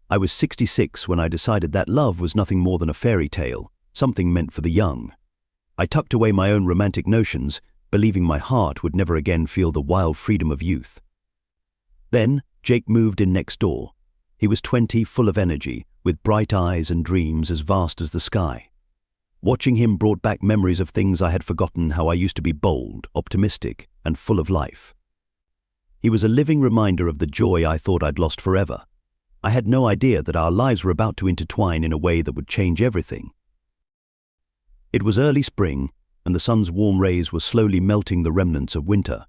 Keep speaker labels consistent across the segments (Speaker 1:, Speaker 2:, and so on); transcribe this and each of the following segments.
Speaker 1: I was 66 when I decided that love was nothing more than a fairy tale, something meant for the young. I tucked away my own romantic notions, believing my heart would never again feel the wild freedom of youth. Then, Jake moved in next door. He was 20, full of energy, with bright eyes and dreams as vast as the sky. Watching him brought back memories of things I had forgotten, how I used to be bold, optimistic, and full of life. He was a living reminder of the joy I thought I'd lost forever. I had no idea that our lives were about to intertwine in a way that would change everything. It was early spring, and the sun's warm rays were slowly melting the remnants of winter.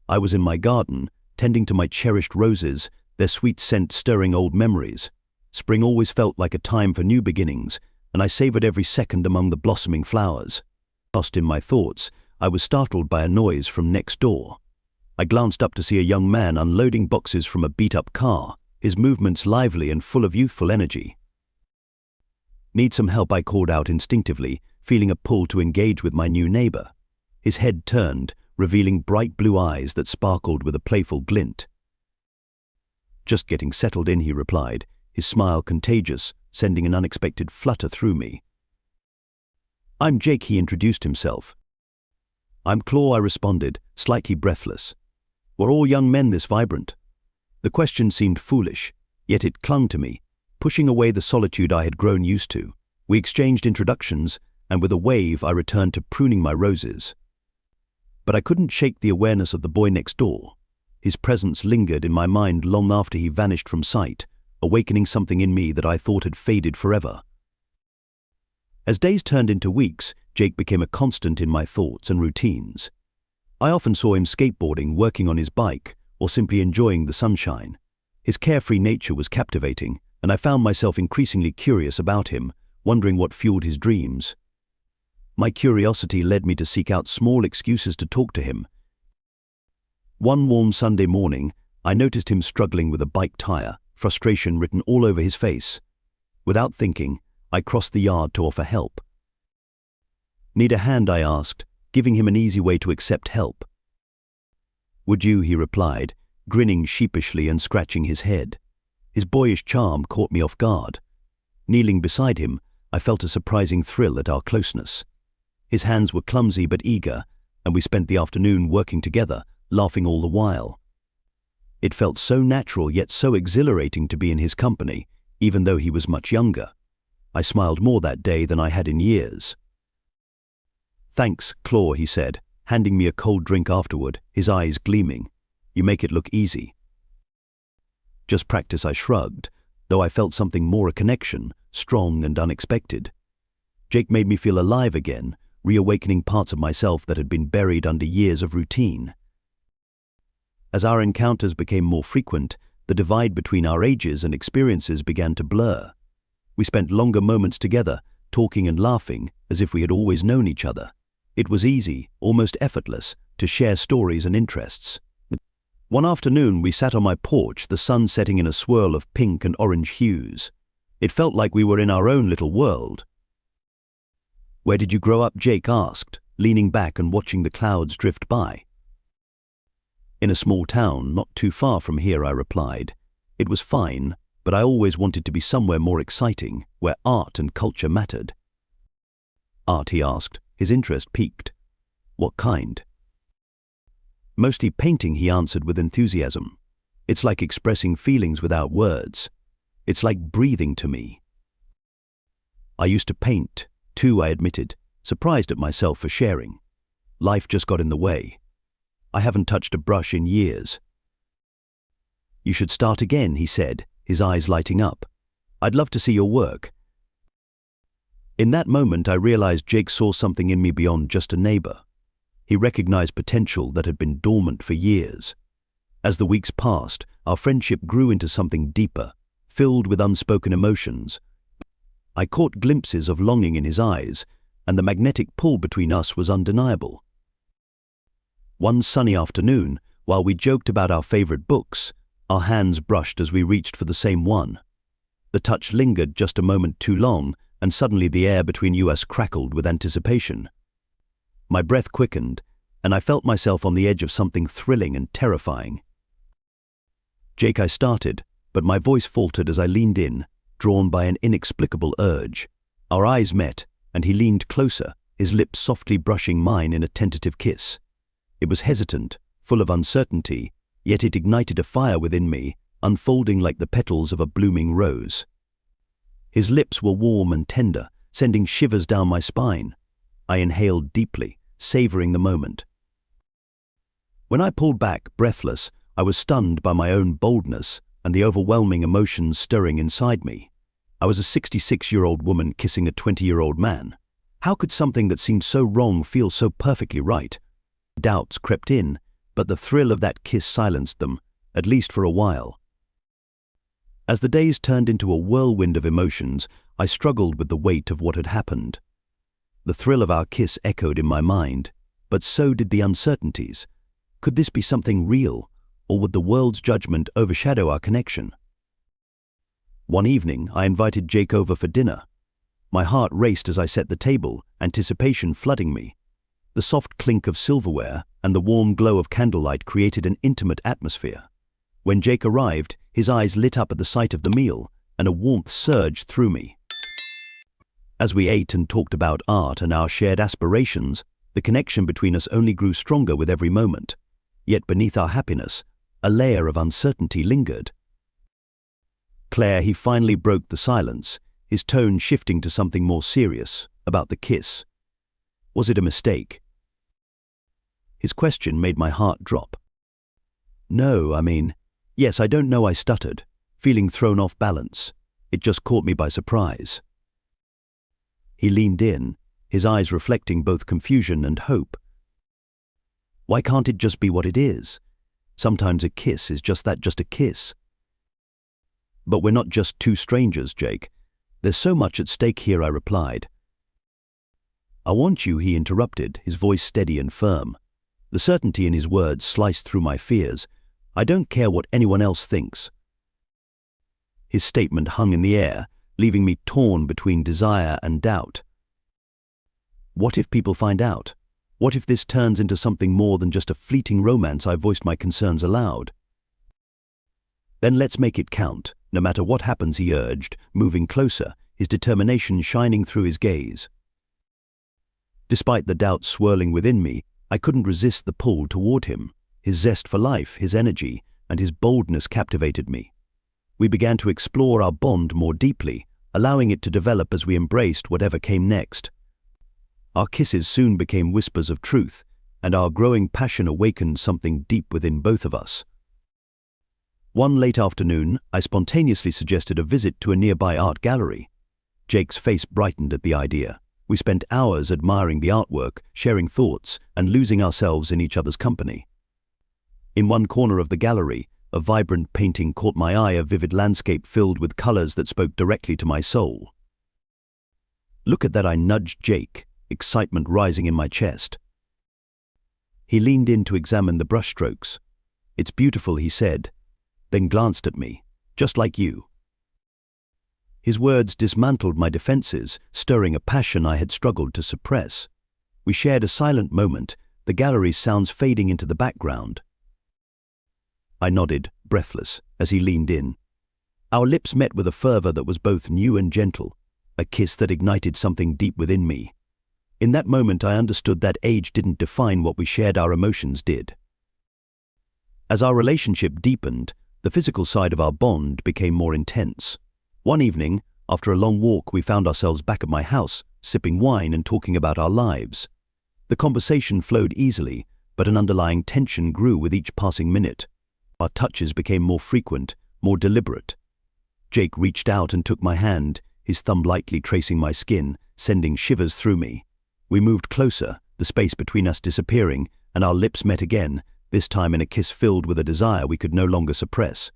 Speaker 1: I was in my garden, tending to my cherished roses, their sweet scent stirring old memories. Spring always felt like a time for new beginnings, and I savored every second among the blossoming flowers. Lost in my thoughts, I was startled by a noise from next door. I glanced up to see a young man unloading boxes from a beat-up car, his movements lively and full of youthful energy. "Need some help?" I called out instinctively, feeling a pull to engage with my new neighbor. His head turned, revealing bright blue eyes that sparkled with a playful glint. "Just getting settled in," he replied, his smile contagious, sending an unexpected flutter through me. "I'm Jake," he introduced himself. "I'm Claw," I responded, slightly breathless. Were all young men this vibrant? The question seemed foolish, yet it clung to me, pushing away the solitude I had grown used to. We exchanged introductions, and with a wave I returned to pruning my roses. But I couldn't shake the awareness of the boy next door. His presence lingered in my mind long after he vanished from sight, awakening something in me that I thought had faded forever. As days turned into weeks, Jake became a constant in my thoughts and routines. I often saw him skateboarding, working on his bike, or simply enjoying the sunshine. His carefree nature was captivating, and I found myself increasingly curious about him, wondering what fueled his dreams. My curiosity led me to seek out small excuses to talk to him. One warm Sunday morning, I noticed him struggling with a bike tire, frustration written all over his face. Without thinking, I crossed the yard to offer help. "Need a hand?" I asked, giving him an easy way to accept help. "Would you?" he replied, grinning sheepishly and scratching his head. His boyish charm caught me off guard. Kneeling beside him, I felt a surprising thrill at our closeness. His hands were clumsy but eager, and we spent the afternoon working together, laughing all the while. It felt so natural yet so exhilarating to be in his company, even though he was much younger. I smiled more that day than I had in years. "Thanks, Claw," he said, handing me a cold drink afterward, his eyes gleaming. "You make it look easy." "Just practice," I shrugged, though I felt something more, a connection, strong and unexpected. Jake made me feel alive again, reawakening parts of myself that had been buried under years of routine. As our encounters became more frequent, the divide between our ages and experiences began to blur. We spent longer moments together, talking and laughing, as if we had always known each other. It was easy, almost effortless, to share stories and interests. One afternoon, we sat on my porch, the sun setting in a swirl of pink and orange hues. It felt like we were in our own little world. "Where did you grow up?" Jake asked, leaning back and watching the clouds drift by. "In a small town, not too far from here," I replied. It was fine, but I always wanted to be somewhere more exciting, where art and culture mattered. "Art?" he asked, his interest piqued. "What kind?" "Mostly painting," he answered with enthusiasm. "It's like expressing feelings without words. It's like breathing to me." "I used to paint, too," I admitted, surprised at myself for sharing. Life just got in the way. I haven't touched a brush in years. "You should start again," he said, his eyes lighting up. "I'd love to see your work." In that moment, I realized Jake saw something in me beyond just a neighbor. He recognized potential that had been dormant for years. As the weeks passed, our friendship grew into something deeper, filled with unspoken emotions. I caught glimpses of longing in his eyes, and the magnetic pull between us was undeniable. One sunny afternoon, while we joked about our favorite books, our hands brushed as we reached for the same one. The touch lingered just a moment too long, and suddenly the air between us crackled with anticipation. My breath quickened, and I felt myself on the edge of something thrilling and terrifying. "Jake," I started, but my voice faltered as I leaned in, drawn by an inexplicable urge. Our eyes met, and he leaned closer, his lips softly brushing mine in a tentative kiss. It was hesitant, full of uncertainty, yet it ignited a fire within me, unfolding like the petals of a blooming rose. His lips were warm and tender, sending shivers down my spine. I inhaled deeply, savoring the moment. When I pulled back, breathless, I was stunned by my own boldness and the overwhelming emotions stirring inside me. I was a 66-year-old woman kissing a 20-year-old man. How could something that seemed so wrong feel so perfectly right? Doubts crept in, but the thrill of that kiss silenced them, at least for a while. As the days turned into a whirlwind of emotions, I struggled with the weight of what had happened. The thrill of our kiss echoed in my mind, but so did the uncertainties. Could this be something real, or would the world's judgment overshadow our connection? One evening, I invited Jake over for dinner. My heart raced as I set the table, anticipation flooding me. The soft clink of silverware and the warm glow of candlelight created an intimate atmosphere. When Jake arrived, his eyes lit up at the sight of the meal, and a warmth surged through me. As we ate and talked about art and our shared aspirations, the connection between us only grew stronger with every moment. Yet beneath our happiness, a layer of uncertainty lingered. "Claire," he finally broke the silence, his tone shifting to something more serious, about the kiss. Was it a mistake? His question made my heart drop. "No, yes, I don't know," I stuttered, feeling thrown off balance. It just caught me by surprise. He leaned in, his eyes reflecting both confusion and hope. "Why can't it just be what it is? Sometimes a kiss is just that, just a kiss." "But we're not just two strangers, Jake. There's so much at stake here," I replied. "I want you," he interrupted, his voice steady and firm. The certainty in his words sliced through my fears. "I don't care what anyone else thinks." His statement hung in the air, leaving me torn between desire and doubt. What if people find out? What if this turns into something more than just a fleeting romance? I voiced my concerns aloud. "Then let's make it count, no matter what happens," he urged, moving closer, his determination shining through his gaze. Despite the doubt swirling within me, I couldn't resist the pull toward him. His zest for life, his energy, and his boldness captivated me. We began to explore our bond more deeply, allowing it to develop as we embraced whatever came next. Our kisses soon became whispers of truth, and our growing passion awakened something deep within both of us. One late afternoon, I spontaneously suggested a visit to a nearby art gallery. Jake's face brightened at the idea. We spent hours admiring the artwork, sharing thoughts, and losing ourselves in each other's company. In one corner of the gallery, a vibrant painting caught my eye, a vivid landscape filled with colors that spoke directly to my soul. "Look at that," I nudged Jake, excitement rising in my chest. He leaned in to examine the brushstrokes. "It's beautiful," he said, then glanced at me, "Just like you." His words dismantled my defenses, stirring a passion I had struggled to suppress. We shared a silent moment, the gallery's sounds fading into the background. I nodded, breathless, as he leaned in. Our lips met with a fervor that was both new and gentle, a kiss that ignited something deep within me. In that moment I understood that age didn't define what we shared, our emotions did. As our relationship deepened, the physical side of our bond became more intense. One evening, after a long walk, we found ourselves back at my house, sipping wine and talking about our lives. The conversation flowed easily, but an underlying tension grew with each passing minute. Our touches became more frequent, more deliberate. Jake reached out and took my hand, his thumb lightly tracing my skin, sending shivers through me. We moved closer, the space between us disappearing, and our lips met again, this time in a kiss filled with a desire we could no longer suppress.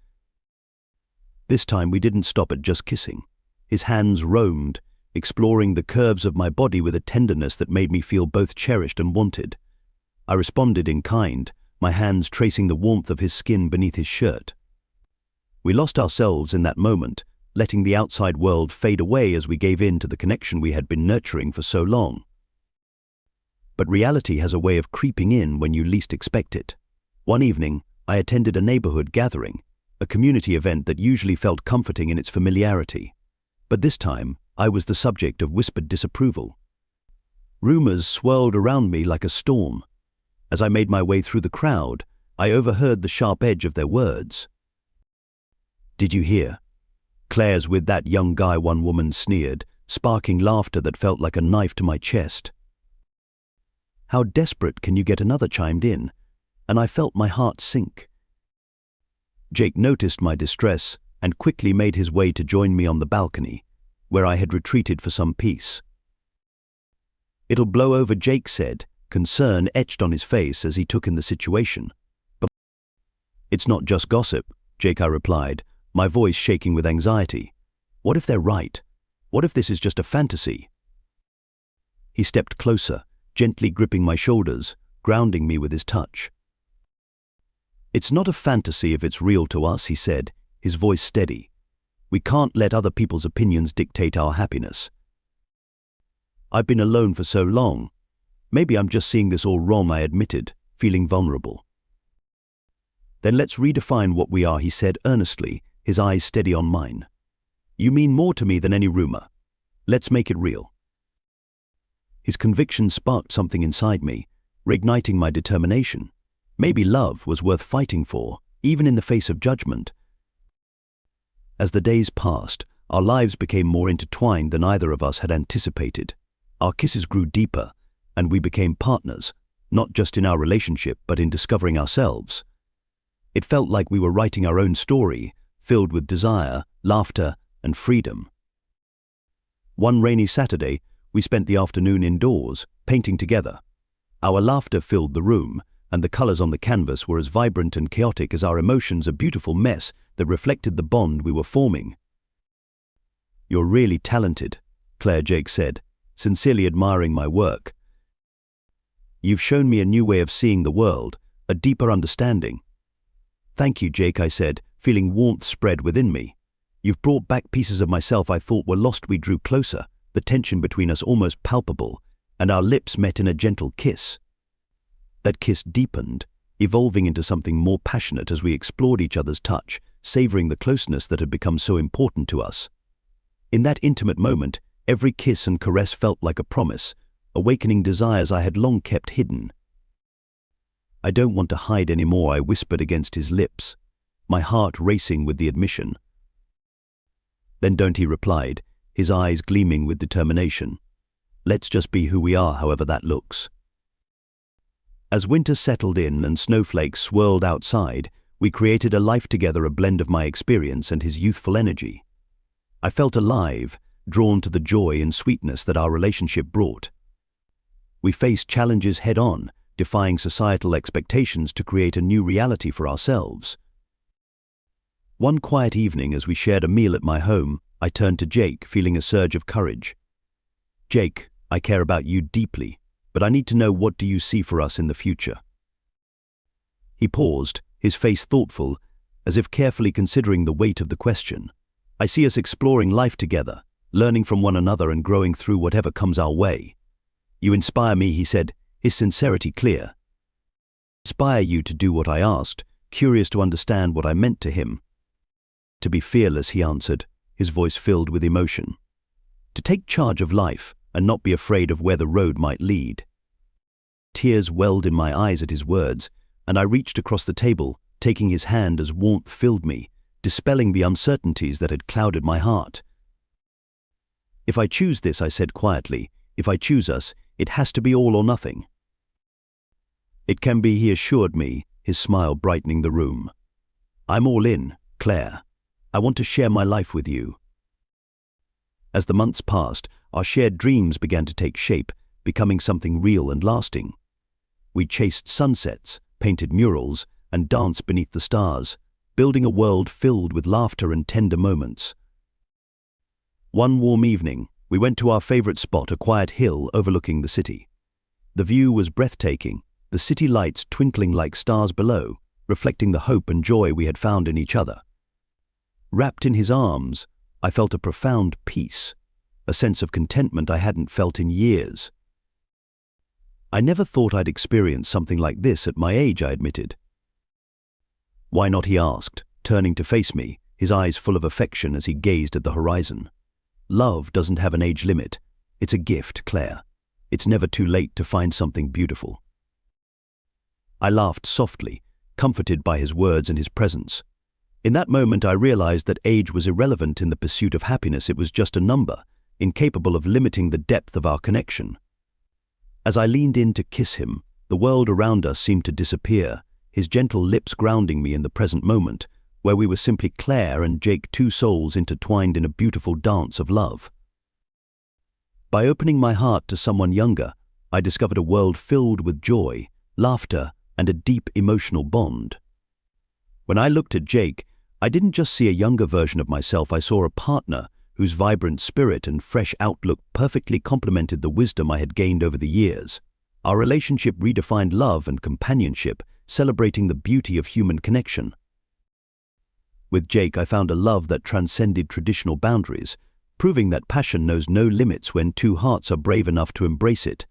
Speaker 1: This time we didn't stop at just kissing. His hands roamed, exploring the curves of my body with a tenderness that made me feel both cherished and wanted. I responded in kind, my hands tracing the warmth of his skin beneath his shirt. We lost ourselves in that moment, letting the outside world fade away as we gave in to the connection we had been nurturing for so long. But reality has a way of creeping in when you least expect it. One evening, I attended a neighborhood gathering. a community event that usually felt comforting in its familiarity. But this time, I was the subject of whispered disapproval. Rumors swirled around me like a storm. As I made my way through the crowd, I overheard the sharp edge of their words. "Did you hear? Claire's with that young guy," one woman sneered, sparking laughter that felt like a knife to my chest. "How desperate can you get?" another chimed in, and I felt my heart sink. Jake noticed my distress and quickly made his way to join me on the balcony, where I had retreated for some peace. "It'll blow over," Jake said, concern etched on his face as he took in the situation. "But it's not just gossip," Jake, I replied, my voice shaking with anxiety. "What if they're right? What if this is just a fantasy?" He stepped closer, gently gripping my shoulders, grounding me with his touch. "It's not a fantasy if it's real to us," he said, his voice steady. "We can't let other people's opinions dictate our happiness. I've been alone for so long. Maybe I'm just seeing this all wrong," I admitted, feeling vulnerable. "Then let's redefine what we are," he said earnestly, his eyes steady on mine. "You mean more to me than any rumor. Let's make it real." His conviction sparked something inside me, reigniting my determination. Maybe love was worth fighting for, even in the face of judgment. As the days passed, our lives became more intertwined than either of us had anticipated. Our kisses grew deeper, and we became partners, not just in our relationship but in discovering ourselves. It felt like we were writing our own story, filled with desire, laughter, and freedom. One rainy Saturday, we spent the afternoon indoors, painting together. Our laughter filled the room, and the colors on the canvas were as vibrant and chaotic as our emotions, a beautiful mess that reflected the bond we were forming. "You're really talented," Claire, Jake said, sincerely admiring my work. "You've shown me a new way of seeing the world, a deeper understanding." "Thank you, Jake," I said, feeling warmth spread within me. "You've brought back pieces of myself I thought were lost." We drew closer, the tension between us almost palpable, and our lips met in a gentle kiss. That kiss deepened, evolving into something more passionate as we explored each other's touch, savoring the closeness that had become so important to us. In that intimate moment, every kiss and caress felt like a promise, awakening desires I had long kept hidden. "I don't want to hide anymore," I whispered against his lips, my heart racing with the admission. "Then don't," he replied, his eyes gleaming with determination. "Let's just be who we are, however that looks." As winter settled in and snowflakes swirled outside, we created a life together, a blend of my experience and his youthful energy. I felt alive, drawn to the joy and sweetness that our relationship brought. We faced challenges head-on, defying societal expectations to create a new reality for ourselves. One quiet evening, as we shared a meal at my home, I turned to Jake, feeling a surge of courage. "Jake, I care about you deeply, but I need to know, what do you see for us in the future?" He paused, his face thoughtful, as if carefully considering the weight of the question. "I see us exploring life together, learning from one another and growing through whatever comes our way." "You inspire me," he said, his sincerity clear. "Inspire you to do what I asked," curious to understand what I meant to him. "To be fearless," he answered, his voice filled with emotion. "To take charge of life and not be afraid of where the road might lead." Tears welled in my eyes at his words, and I reached across the table, taking his hand as warmth filled me, dispelling the uncertainties that had clouded my heart. "If I choose this," I said quietly, "if I choose us, it has to be all or nothing." "It can be," he assured me, his smile brightening the room. "I'm all in, Claire. I want to share my life with you." As the months passed, our shared dreams began to take shape, becoming something real and lasting. We chased sunsets, painted murals, and danced beneath the stars, building a world filled with laughter and tender moments. One warm evening, we went to our favorite spot, a quiet hill overlooking the city. The view was breathtaking, the city lights twinkling like stars below, reflecting the hope and joy we had found in each other. Wrapped in his arms, I felt a profound peace, a sense of contentment I hadn't felt in years. "I never thought I'd experience something like this at my age," I admitted. "Why not?" he asked, turning to face me, his eyes full of affection as he gazed at the horizon. Love doesn't have an age limit. It's a gift, Claire. It's never too late to find something beautiful. I laughed softly, comforted by his words and his presence. In that moment I realized that age was irrelevant in the pursuit of happiness. It was just a number, incapable of limiting the depth of our connection. As I leaned in to kiss him, the world around us seemed to disappear, his gentle lips grounding me in the present moment, where we were simply Claire and Jake, two souls intertwined in a beautiful dance of love. By opening my heart to someone younger, I discovered a world filled with joy, laughter, and a deep emotional bond. When I looked at Jake, I didn't just see a younger version of myself. I saw a partner whose vibrant spirit and fresh outlook perfectly complemented the wisdom I had gained over the years. Our relationship redefined love and companionship, celebrating the beauty of human connection. With Jake, I found a love that transcended traditional boundaries, proving that passion knows no limits when two hearts are brave enough to embrace it.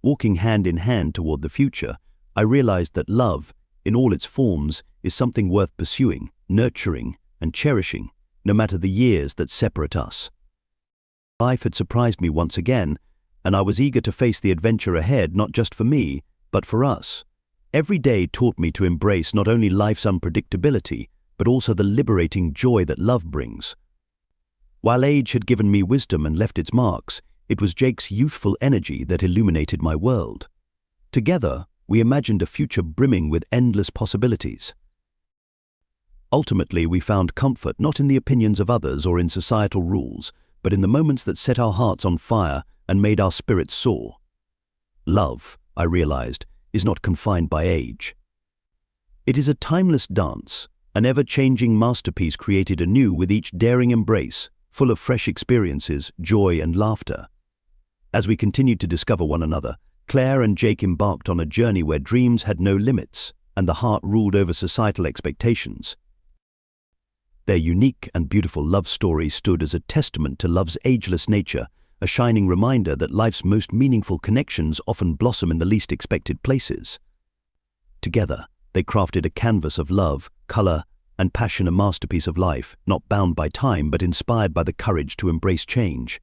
Speaker 1: Walking hand in hand toward the future, I realized that love, in all its forms, is something worth pursuing, nurturing, and cherishing, no matter the years that separate us. Life had surprised me once again, and I was eager to face the adventure ahead, not just for me, but for us. Every day taught me to embrace not only life's unpredictability, but also the liberating joy that love brings. While age had given me wisdom and left its marks, it was Jake's youthful energy that illuminated my world. Together, we imagined a future brimming with endless possibilities. Ultimately, we found comfort not in the opinions of others or in societal rules, but in the moments that set our hearts on fire and made our spirits soar. Love, I realized, is not confined by age. It is a timeless dance, an ever-changing masterpiece created anew with each daring embrace, full of fresh experiences, joy, and laughter. As we continued to discover one another, Claire and Jake embarked on a journey where dreams had no limits and the heart ruled over societal expectations. Their unique and beautiful love story stood as a testament to love's ageless nature, a shining reminder that life's most meaningful connections often blossom in the least expected places. Together, they crafted a canvas of love, color, and passion, a masterpiece of life, not bound by time but inspired by the courage to embrace change.